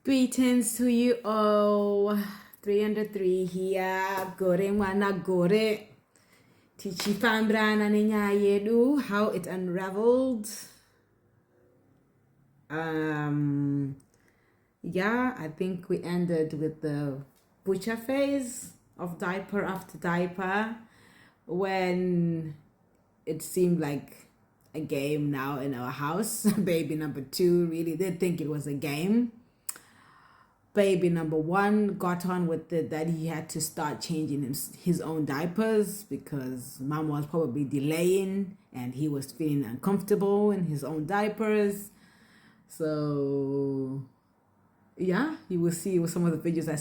Greetings to you all. 3under3 here. Gore mwana gore. Tichifambra na nenya yedu. How it unraveled. Yeah, I think we ended with the butcher phase of diaper after diaper, when it seemed like a game now in our house. Baby number 2 really did think it was a game. Baby number 1 got on with it that he had to start changing his own diapers because mom was probably delaying and he was feeling uncomfortable in his own diapers. So yeah, you will see with some of the videos I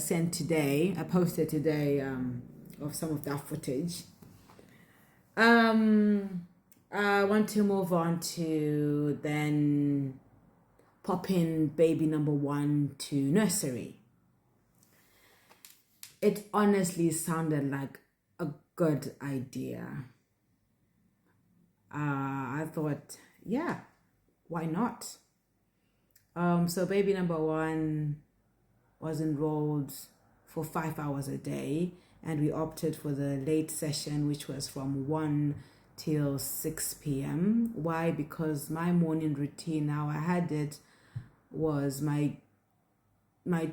posted today of some of that footage. I want to move on to then popping baby number 1 to nursery. It honestly sounded like a good idea. I thought, yeah, why not? So baby number 1 was enrolled for 5 hours a day, and we opted for the late session, which was from 1 till 6 p.m. Why? Because my morning routine, how I had it, was my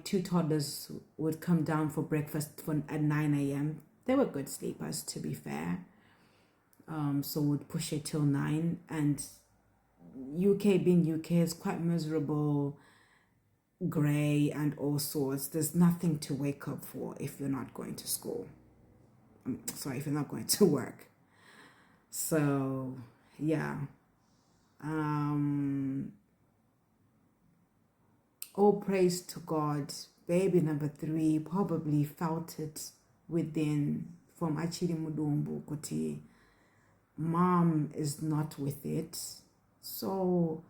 2 toddlers would come down for breakfast at 9 a.m. They were good sleepers, to be fair. So would push it till 9. And UK being UK is quite miserable, grey and all sorts. There's nothing to wake up for if you're not going to school. If you're not going to work. So, yeah. All praise to God. Baby number 3 probably felt it within from Achiri Mudumbu Kuti. Mom is not with it. So,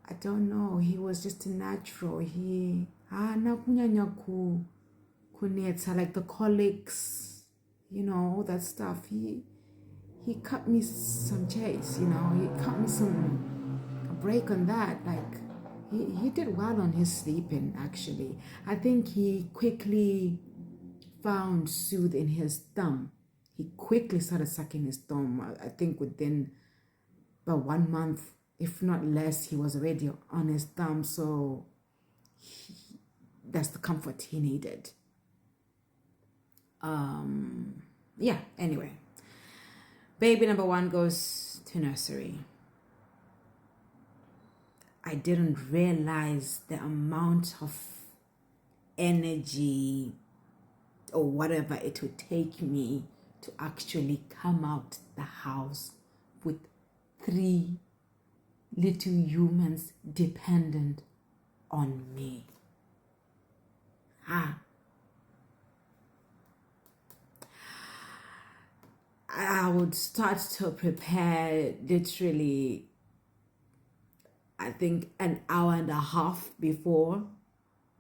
I don't know. He was just a natural. He, kunetsa, like the colics, all that stuff. He cut me some chase, he cut me a break on that. Like, he did well on his sleeping, actually. I think he quickly found soothe in his thumb. He quickly started sucking his thumb. I think within about 1 month, if not less, he was already on his thumb. So that's the comfort he needed. Yeah, anyway. Baby number 1 goes to nursery. I didn't realize the amount of energy or whatever it would take me to actually come out the house with 3 little humans dependent on me. I would start to prepare literally, I think, an hour and a half before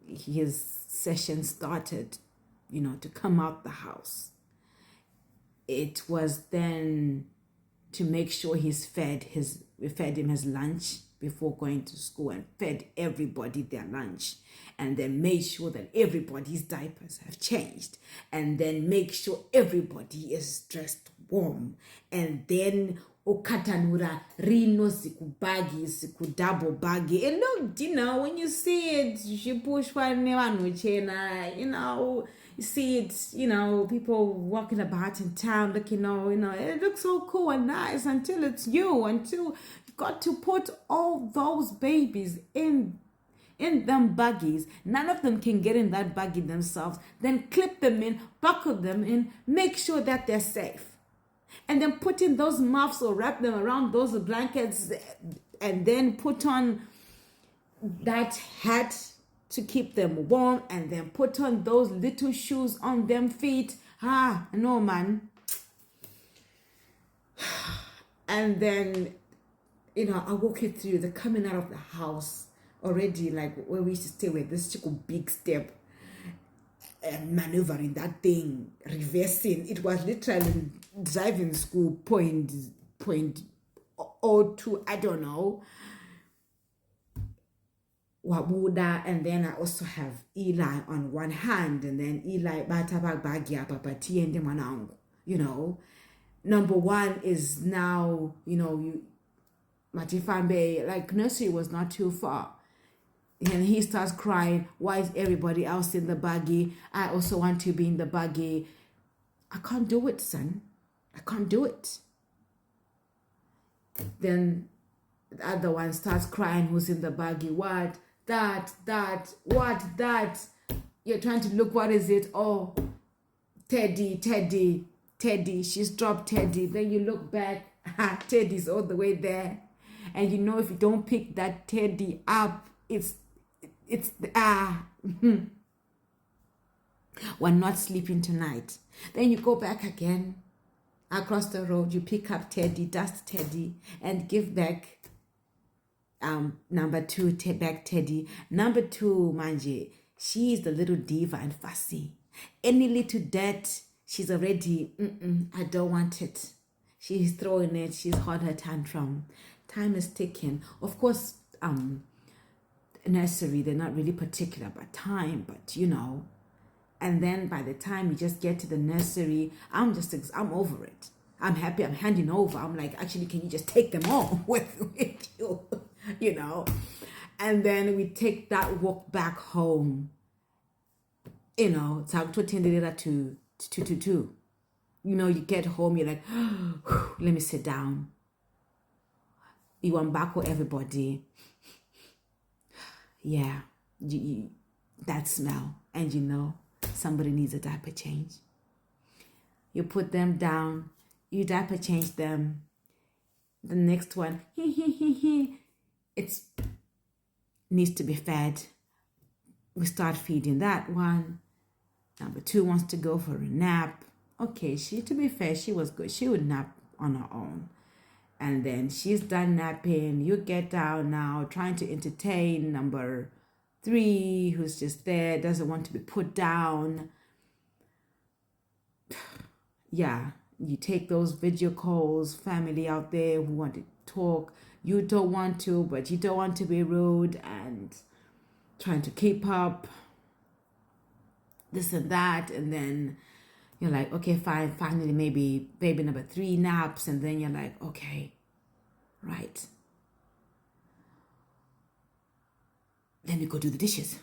his session started, to come out the house. It was then to make sure we fed him his lunch before going to school, and fed everybody their lunch, and then made sure that everybody's diapers have changed, and then make sure everybody is dressed warm, and then okatanura rino sikubagi sikudouble baggy. And look, when you see it, you push one you see it, people walking about in town looking it looks so cool and nice until it's until you got to put all those babies in them buggies. None of them can get in that buggy themselves. Then clip them in, buckle them in, make sure that they're safe. And then put in those muffs or wrap them around those blankets, and then put on that hat to keep them warm, and then put on those little shoes on them feet. No, man. And then, I walk you through the coming out of the house already, like where we used to stay with this big step, and maneuvering that thing, reversing. It was literally driving school point 02, I don't know. Wabuda, and then I also have Eli on one hand, and then Eli batabagbagia papati and manang. Number one is now, you Matifambe, like nursery was not too far. And he starts crying, why is everybody else in the buggy? I also want to be in the buggy. I can't do it, son. I can't do it. Then the other one starts crying, who's in the buggy? What? That, what, that? You're trying to look, what is it? Oh, Teddy. She's dropped Teddy. Then you look back, Teddy's all the way there. And if you don't pick that Teddy up, we're not sleeping tonight. Then you go back again across the road, you pick up Teddy, dust Teddy, and give back number two, back Teddy. Number two, manje, she is the little diva and fussy. Any little dirt, she's already, I don't want it. She's throwing it, she's hot her tantrum. Time is ticking. Of course, nursery, they're not really particular about time, but and then by the time you just get to the nursery, I'm over it. I'm happy, I'm handing over. I'm like, actually, can you just take them all with you, And then we take that walk back home, to 2. You get home, you're like, let me sit down. You want back with everybody. Yeah, that smell, and somebody needs a diaper change. You put them down, you diaper change them. The next one, it needs to be fed. We start feeding that one. Number 2 wants to go for a nap. Okay, to be fair, she was good. She would nap on her own. And then she's done napping. You get down now, trying to entertain number 3, who's just there, doesn't want to be put down. Yeah, you take those video calls, family out there who want to talk. You don't want to, but you don't want to be rude and trying to keep up, this and that. And then you're like, okay, fine, finally, maybe baby number 3 naps. And then you're like, okay, right. Let me go do the dishes.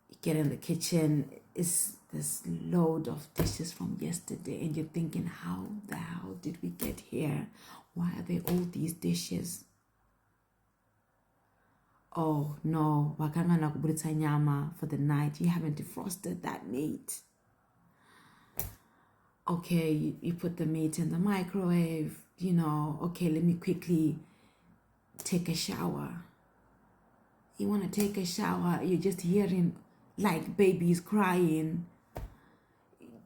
You get in the kitchen, it's this load of dishes from yesterday, and you're thinking, how the hell did we get here? Why are there all these dishes? Oh no, wakanga kuburitsa nyama for the night. You haven't defrosted that meat. Okay, you put the meat in the microwave, okay, let me quickly take a shower. You want to take a shower, you're just hearing like babies crying.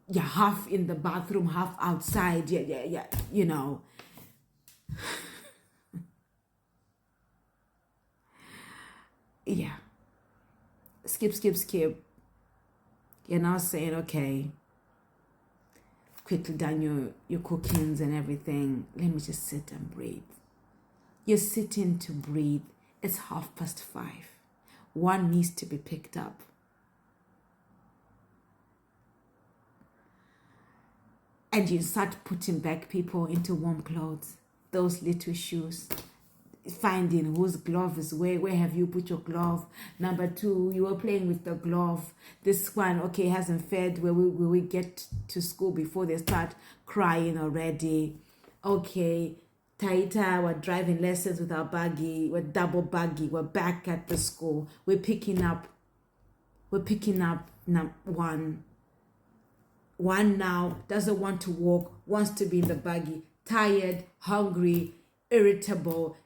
You're half in the bathroom, half outside. Yeah. Yeah. Skip. You're now saying, okay, quickly done your cookings and everything. Let me just sit and breathe. You're sitting to breathe. It's 5:30. One needs to be picked up. And you start putting back people into warm clothes. Those little shoes. Finding whose glove is where have you put your glove? Number 2, you were playing with the glove. This one, okay, hasn't fed. Will we get to school before they start crying already? Okay, Taita, we're driving lessons with our buggy. We're double buggy. We're back at the school. We're picking up one. One now doesn't want to walk, wants to be in the buggy, tired, hungry, irritable.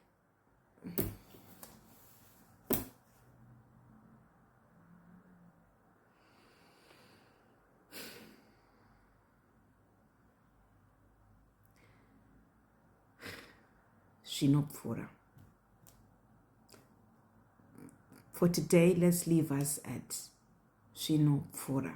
Shinopfura. For today, let's leave us at Shinopfura.